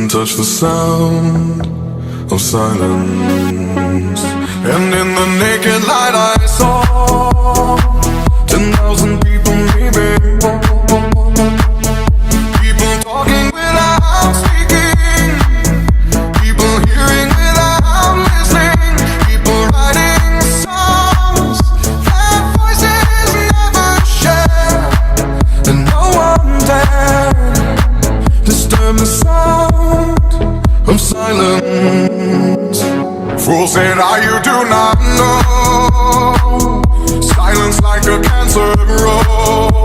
couldn't touch the sound of silence. And in the naked light I saw 10,000 people maybe. People talking without speaking, people hearing without listening, people writing songs that voices never share. And no one dared disturb the sound of silence. Fools said, you do not know. Silence like a cancer grows.